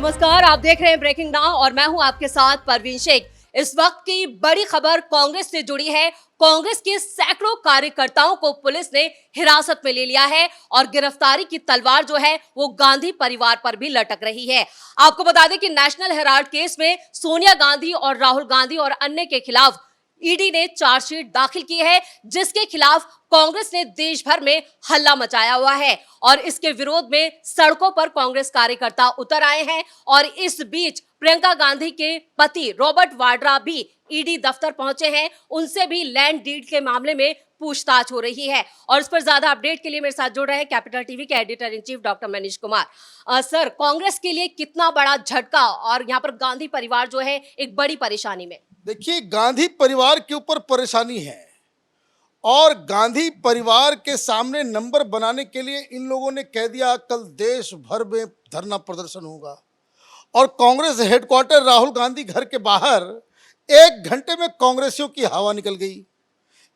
नमस्कार, आप देख रहे हैं ब्रेकिंग नाउ और मैं हूं आपके साथ परवीन शेख। इस वक्त की बड़ी खबर कांग्रेस से जुड़ी है। कांग्रेस के सैकड़ों कार्यकर्ताओं को पुलिस ने हिरासत में ले लिया है और गिरफ्तारी की तलवार जो है वो गांधी परिवार पर भी लटक रही है। आपको बता दें कि नेशनल हेराल्ड केस में सोनिया गांधी और राहुल गांधी और अन्य के खिलाफ ईडी ने चार्जशीट दाखिल की है, जिसके खिलाफ कांग्रेस ने देश भर में हल्ला मचाया हुआ है और इसके विरोध में सड़कों पर कांग्रेस कार्यकर्ता उतर आए हैं। और इस बीच प्रियंका गांधी के पति रॉबर्ट वाड्रा भी ईडी दफ्तर पहुंचे हैं। उनसे भी लैंड डीड के मामले में पूछताछ हो रही है और इस पर ज्यादा अपडेट के लिए मेरे साथ जुड़ रहे हैं कैपिटल टीवी के editor in chief doctor Manish Kumar. Sir, Congress के लिए कितना बड़ा झटका और यहाँ पर गांधी परिवार जो है एक बड़ी परेशानी में। देखिए, गांधी परिवार के ऊपर परेशानी है और गांधी परिवार के सामने नंबर बनाने के लिए इन लोगों ने कह दिया कल देश भर में धरना प्रदर्शन होगा। और कांग्रेस हेडक्वार्टर राहुल गांधी घर के बाहर 1 घंटे में कांग्रेसियों की हवा निकल गई।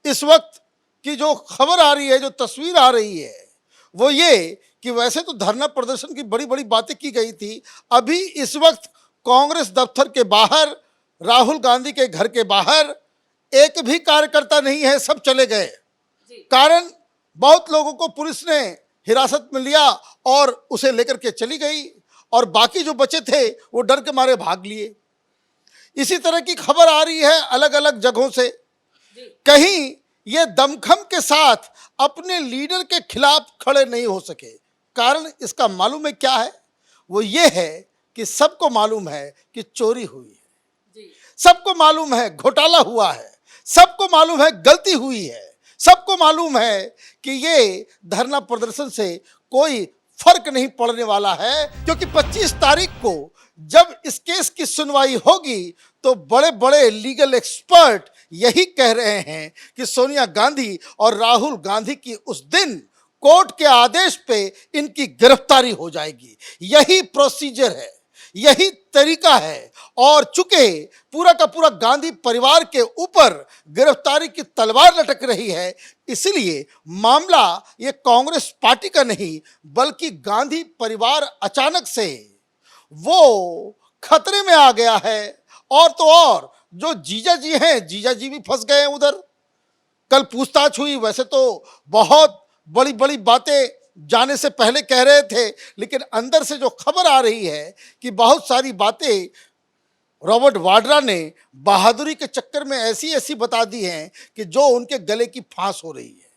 इस वक्त की जो खबर आ रही है, जो तस्वीर आ रही है, वो ये कि वैसे तो धरना प्रदर्शन की बड़ी बड़ी बातें की गई थी, अभी इस वक्त कांग्रेस दफ्तर के बाहर, राहुल गांधी के घर के बाहर एक भी कार्यकर्ता नहीं है, सब चले गए। कारण बहुत लोगों को पुलिस ने हिरासत में लिया और उसे लेकर के चली गई और बाकी जो बचे थे वो डर के मारे भाग लिए। इसी तरह की खबर आ रही है अलग अलग जगहों से। कहीं ये दमखम के साथ अपने लीडर के खिलाफ खड़े नहीं हो सके। कारण इसका मालूम है क्या है? वो ये है कि सबको मालूम है कि चोरी हुई है, सबको मालूम है घोटाला हुआ है, सबको मालूम है गलती हुई है, सबको मालूम है कि ये धरना प्रदर्शन से कोई फर्क नहीं पड़ने वाला है। क्योंकि 25 तारीख को जब इस केस की सुनवाई होगी तो बड़े बड़े लीगल एक्सपर्ट यही कह रहे हैं कि सोनिया गांधी और राहुल गांधी की उस दिन कोर्ट के आदेश पे इनकी गिरफ्तारी हो जाएगी। यही प्रोसीजर है, यही तरीका है। और चूंकि पूरा का पूरा गांधी परिवार के ऊपर गिरफ्तारी की तलवार लटक रही है, इसलिए मामला ये कांग्रेस पार्टी का नहीं बल्कि गांधी परिवार अचानक से वो खतरे में आ गया है। और तो और जो जीजा जी हैं, जीजा जी भी फंस गए हैं उधर। कल पूछताछ हुई, वैसे तो बहुत बड़ी बड़ी बातें जाने से पहले कह रहे थे, लेकिन अंदर से जो खबर आ रही है कि बहुत सारी बातें रॉबर्ट वाड्रा ने बहादुरी के चक्कर में ऐसी ऐसी बता दी हैं कि जो उनके गले की फांस हो रही है।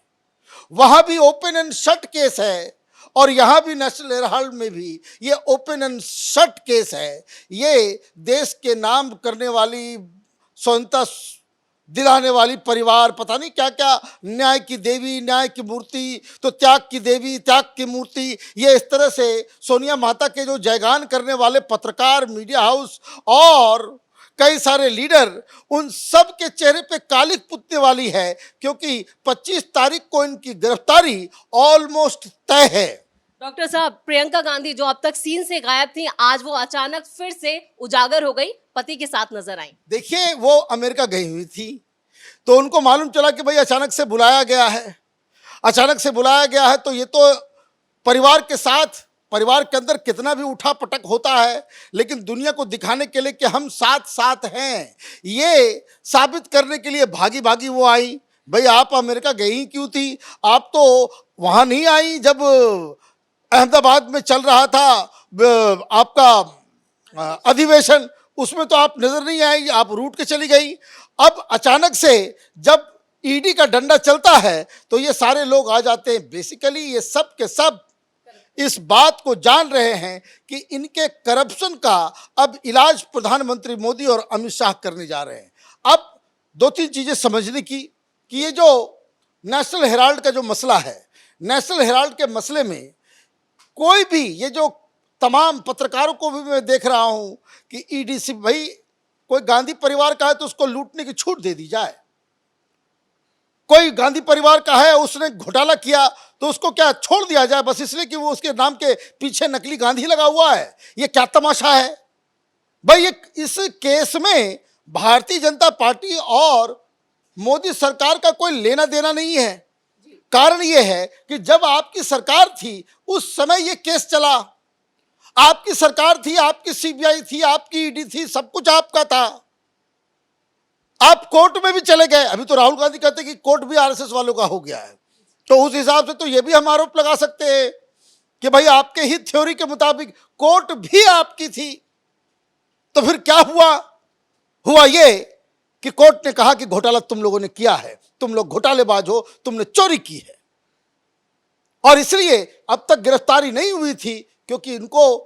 वहां भी ओपन एंड शट केस है और यहां भी नेशनल हेराल्ड में भी ये ओपन एंड शट केस है। ये देश के नाम करने वाली, स्वतंत्रता दिलाने वाली परिवार, पता नहीं क्या क्या, न्याय की देवी, न्याय की मूर्ति तो त्याग की देवी, त्याग की मूर्ति, ये इस तरह से सोनिया माता के जो जयगान करने वाले पत्रकार, मीडिया हाउस और कई सारे लीडर, उन सब के चेहरे पे कालिक पुतने वाली है। क्योंकि 25 तारीख को इनकी गिरफ्तारी ऑलमोस्ट तय है। डॉक्टर साहब, प्रियंका गांधी जो अब तक सीन से गायब थी, आज वो अचानक फिर से उजागर हो गई, पति के साथ नजर आई। देखिए, वो अमेरिका गई हुई थी तो उनको मालूम चला कि भाई अचानक से बुलाया गया है, अचानक से बुलाया गया है। तो ये तो परिवार के साथ, परिवार के अंदर कितना भी उठा पटक होता है, लेकिन दुनिया को दिखाने के लिए कि हम साथ साथ हैं, ये साबित करने के लिए भागी भागी वो आई। भाई, आप अमेरिका गई क्यों थी? आप तो वहाँ नहीं आई जब अहमदाबाद में चल रहा था आपका अधिवेशन, उसमें तो आप नजर नहीं आई, आप रूट के चली गई। अब अचानक से जब ईडी का डंडा चलता है तो ये सारे लोग आ जाते हैं। बेसिकली ये सब के सब इस बात को जान रहे हैं कि इनके करप्शन का अब इलाज प्रधानमंत्री मोदी और अमित शाह करने जा रहे हैं। अब 2-3 चीजें समझने की कि ये जो नेशनल हेराल्ड का जो मसला है, नेशनल हेराल्ड के मसले में कोई भी, ये जो तमाम पत्रकारों को भी मैं देख रहा हूं कि ईडी से, भाई कोई गांधी परिवार का है तो उसको लूटने की छूट दे दी जाए। कोई गांधी परिवार का है, उसने घोटाला किया तो उसको क्या छोड़ दिया जाए बस इसलिए कि वो उसके नाम के पीछे नकली गांधी लगा हुआ है? ये क्या तमाशा है भाई? ये इस केस में भारतीय जनता पार्टी और मोदी सरकार का कोई लेना देना नहीं है। कारण ये है कि जब आपकी सरकार थी उस समय ये केस चला। आपकी सरकार थी, आपकी सीबीआई थी, आपकी ईडी थी, सब कुछ आपका था। आप कोर्ट में भी चले गए। अभी तो राहुल गांधी कहते हैं कि कोर्ट भी आरएसएस वालों का हो गया है, तो उस हिसाब से तो ये भी हम आरोप लगा सकते हैं कि भाई आपके ही थ्योरी के मुताबिक कोर्ट भी आपकी थी। तो फिर क्या हुआ? हुआ ये कि कोर्ट ने कहा कि घोटाला तुम लोगों ने किया है, तुम लोग घोटालेबाज हो, तुमने चोरी की है। और इसलिए अब तक गिरफ्तारी नहीं हुई थी क्योंकि इनको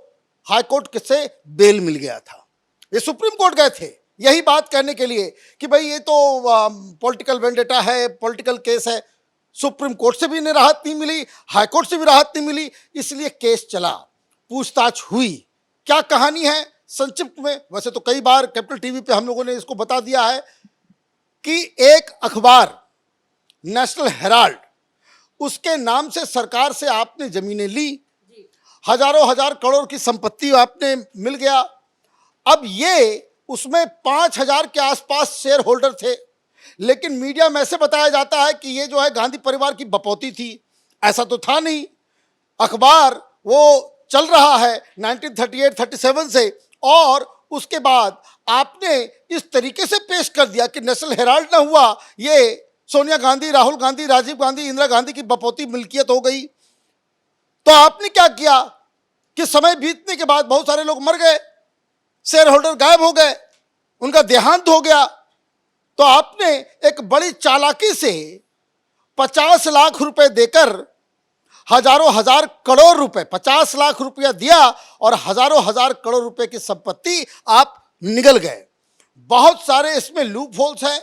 हाईकोर्ट से बेल मिल गया था। ये सुप्रीम कोर्ट गए थे यही बात कहने के लिए कि भाई ये तो पॉलिटिकल वेंडेटा है, पॉलिटिकल केस है। सुप्रीम कोर्ट से भी इन्हें राहत नहीं मिली, हाईकोर्ट से भी राहत नहीं मिली, इसलिए केस चला, पूछताछ हुई। क्या कहानी है संक्षिप्त में? वैसे तो कई बार कैपिटल टीवी पे हम लोगों ने इसको बता दिया है कि एक अखबार नेशनल हेराल्ड, उसके नाम से सरकार से आपने जमीनें ली, हजारों हजार करोड़ की संपत्ति आपने मिल गया। अब ये उसमें 5,000 के आसपास शेयर होल्डर थे, लेकिन मीडिया में ऐसे बताया जाता है कि ये जो है गांधी परिवार की बपौती थी। ऐसा तो था नहीं। अखबार वो चल रहा है 1938-37 से, और उसके बाद आपने इस तरीके से पेश कर दिया कि नेशनल हेराल्ड ना हुआ, ये सोनिया गांधी, राहुल गांधी, राजीव गांधी, इंदिरा गांधी की बपौती मिल्कियत हो गई। तो आपने क्या किया कि समय बीतने के बाद बहुत सारे लोग मर गए, शेयर होल्डर गायब हो गए, उनका देहांत हो गया। तो आपने एक बड़ी चालाकी से 50 लाख रुपए देकर हजारों हजार करोड़ रुपए, 50 लाख रुपया दिया और हजारों हजार करोड़ रुपए की संपत्ति आप निगल गए। बहुत सारे इसमें लूप होल्स हैं,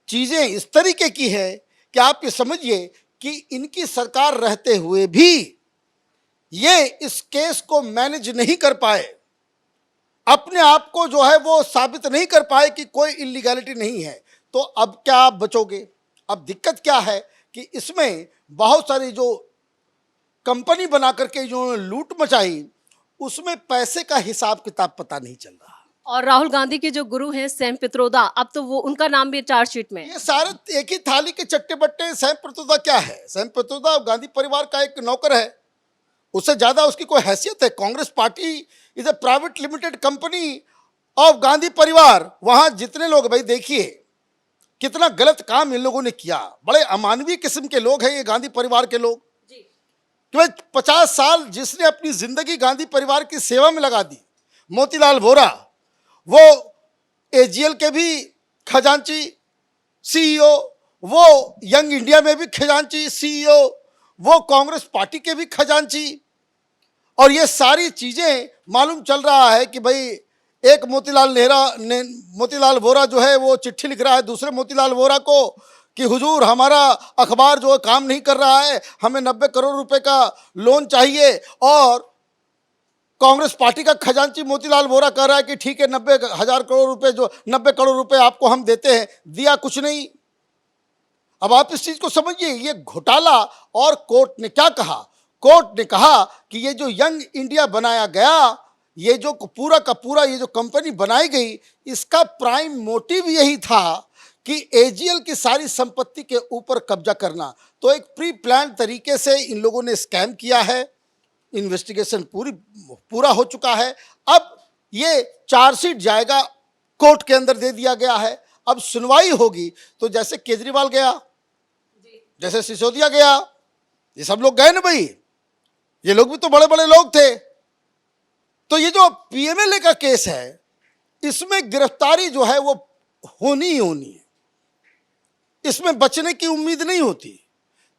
चीजें इस तरीके की है कि आप ये समझिए कि इनकी सरकार रहते हुए भी ये इस केस को मैनेज नहीं कर पाए, अपने आप को जो है वो साबित नहीं कर पाए कि कोई इलीगैलिटी नहीं है। तो अब क्या आप बचोगे? अब दिक्कत क्या है कि इसमें बहुत सारी जो कंपनी बना करके जो लूट मचाई, उसमें पैसे का हिसाब किताब पता नहीं चल रहा। और राहुल गांधी के जो गुरु हैं सैम पित्रोदा, अब तो वो उनका नाम भी चार्जशीट में है। ये सारे एक ही थाली के चट्टे बट्टे। सैम पित्रोदा क्या है? सैम पित्रोदा गांधी परिवार का एक नौकर है, उससे ज्यादा उसकी कोई हैसियत है? Congress party is a private limited company of Gandhi परिवार। वहां जितने लोग, भाई देखिए कितना गलत काम इन लोगों ने किया। बड़े अमानवीय किस्म के लोग हैं ये गांधी परिवार के लोग। कि भाई 50 साल जिसने अपनी जिंदगी गांधी परिवार की सेवा में लगा दी, मोतीलाल वोरा, वो एजीएल के भी खजांची सीईओ, वो यंग इंडिया में भी खजांची सीईओ, वो कांग्रेस पार्टी के भी खजांची। और ये सारी चीजें मालूम चल रहा है कि भाई एक मोतीलाल वोरा जो है वो चिट्ठी लिख रहा है दूसरे मोतीलाल वोरा को कि हुजूर हमारा अखबार जो है काम नहीं कर रहा है, हमें 90 करोड़ रुपए का लोन चाहिए। और कांग्रेस पार्टी का खजांची मोतीलाल वोरा कह रहा है कि ठीक है 90,000 करोड़ रुपए, जो 90 करोड़ रुपए आपको हम देते हैं। दिया कुछ नहीं। अब आप इस चीज को समझिए, ये घोटाला। और कोर्ट ने क्या कहा? कोर्ट ने कहा कि ये जो यंग इंडिया बनाया गया, ये जो पूरा का पूरा ये जो कंपनी बनाई गई, इसका प्राइम मोटिव यही था कि एजीएल की सारी संपत्ति के ऊपर कब्जा करना। तो एक प्री प्लान तरीके से इन लोगों ने स्कैम किया है। इन्वेस्टिगेशन पूरा हो चुका है। अब ये चार्जशीट जाएगा, कोर्ट के अंदर दे दिया गया है। अब सुनवाई होगी। तो जैसे केजरीवाल गया, जैसे सिसोदिया गया, ये सब लोग गए ना भाई, ये लोग भी तो बड़े बड़े लोग थे। तो ये जो पीएमएलए का केस है, इसमें गिरफ्तारी जो है वो होनी ही होनी है, इसमें बचने की उम्मीद नहीं होती।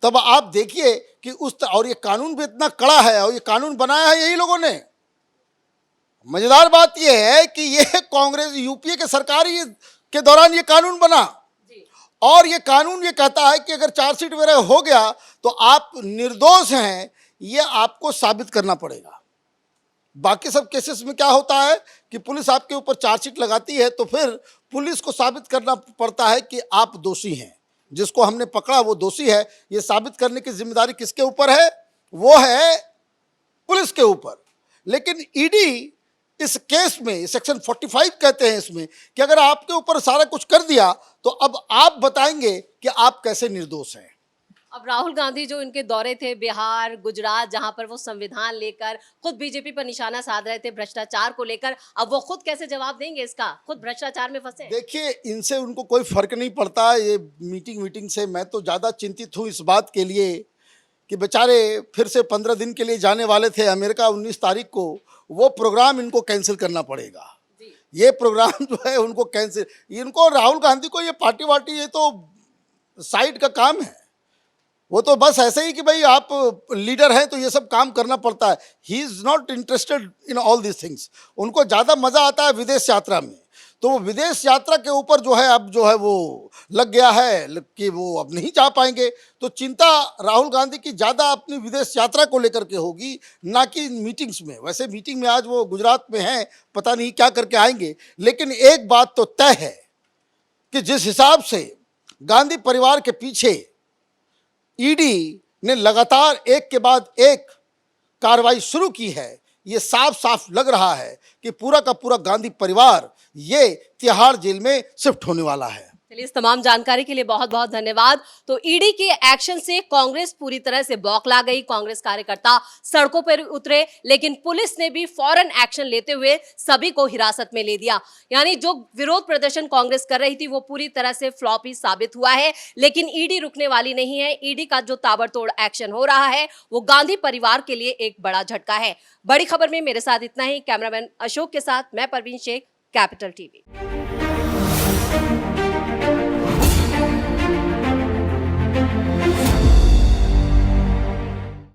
तब आप देखिए कि और ये कानून भी इतना कड़ा है, और ये कानून बनाया है यही लोगों ने। मजेदार बात ये है कि ये कांग्रेस यूपीए के सरकार के दौरान ये कानून बना, और ये कानून ये कहता है कि अगर चार्जशीट वगैरह हो गया तो आप निर्दोष हैं, ये आपको साबित करना पड़ेगा। बाकी सब केसेस में क्या होता है कि पुलिस आपके ऊपर चार्जशीट लगाती है, तो फिर पुलिस को साबित करना पड़ता है कि आप दोषी हैं, जिसको हमने पकड़ा वो दोषी है। ये साबित करने की जिम्मेदारी किसके ऊपर है? वो है पुलिस के ऊपर। लेकिन ईडी इस केस में सेक्शन 45 कहते हैं इसमें कि अगर आपके ऊपर सारा कुछ कर दिया तो अब आप बताएंगे कि आप कैसे निर्दोष हैं। अब राहुल गांधी जो इनके दौरे थे बिहार, गुजरात, जहां पर वो संविधान लेकर खुद बीजेपी पर निशाना साध रहे थे भ्रष्टाचार को लेकर, अब वो खुद कैसे जवाब देंगे इसका? खुद भ्रष्टाचार में फंसे। देखिए, इनसे उनको कोई फर्क नहीं पड़ता ये मीटिंग से। मैं तो ज़्यादा चिंतित हूँ इस बात के लिए कि बेचारे फिर से 15 दिन के लिए जाने वाले थे अमेरिका 19 तारीख को, वो प्रोग्राम इनको कैंसिल करना पड़ेगा। जी। ये प्रोग्राम जो है उनको कैंसिल, इनको राहुल गांधी को ये पार्टी वार्टी ये तो साइड का काम है। वो तो बस ऐसे ही कि भाई आप लीडर हैं तो ये सब काम करना पड़ता है। He is not interested in all this things. उनको ज़्यादा मज़ा आता है विदेश यात्रा में, तो वो विदेश यात्रा के ऊपर जो है अब जो है वो लग गया है कि वो अब नहीं जा पाएंगे। तो चिंता राहुल गांधी की ज़्यादा अपनी विदेश यात्रा को लेकर के होगी, ना कि मीटिंग्स में। वैसे मीटिंग में आज वो गुजरात में हैं, पता नहीं क्या करके आएंगे। लेकिन एक बात तो तय है कि जिस हिसाब से गांधी परिवार के पीछे ईडी ने लगातार एक के बाद एक कार्रवाई शुरू की है, ये साफ साफ लग रहा है कि पूरा का पूरा गांधी परिवार ये तिहाड़ जेल में शिफ्ट होने वाला है। चलिए, इस तमाम जानकारी के लिए बहुत बहुत धन्यवाद। तो ईडी के एक्शन से कांग्रेस पूरी तरह से बौखला गई, कांग्रेस कार्यकर्ता सड़कों पर उतरे, लेकिन पुलिस ने भी फौरन एक्शन लेते हुए सभी को हिरासत में ले दिया। यानी जो विरोध प्रदर्शन कांग्रेस कर रही थी वो पूरी तरह से फ्लॉप ही साबित हुआ है। लेकिन ईडी रुकने वाली नहीं है। ईडी का जो ताबड़तोड़ एक्शन हो रहा है वो गांधी परिवार के लिए एक बड़ा झटका है। बड़ी खबर में मेरे साथ इतना ही। कैमरामैन अशोक के साथ मैं परवीन शेख, कैपिटल टीवी।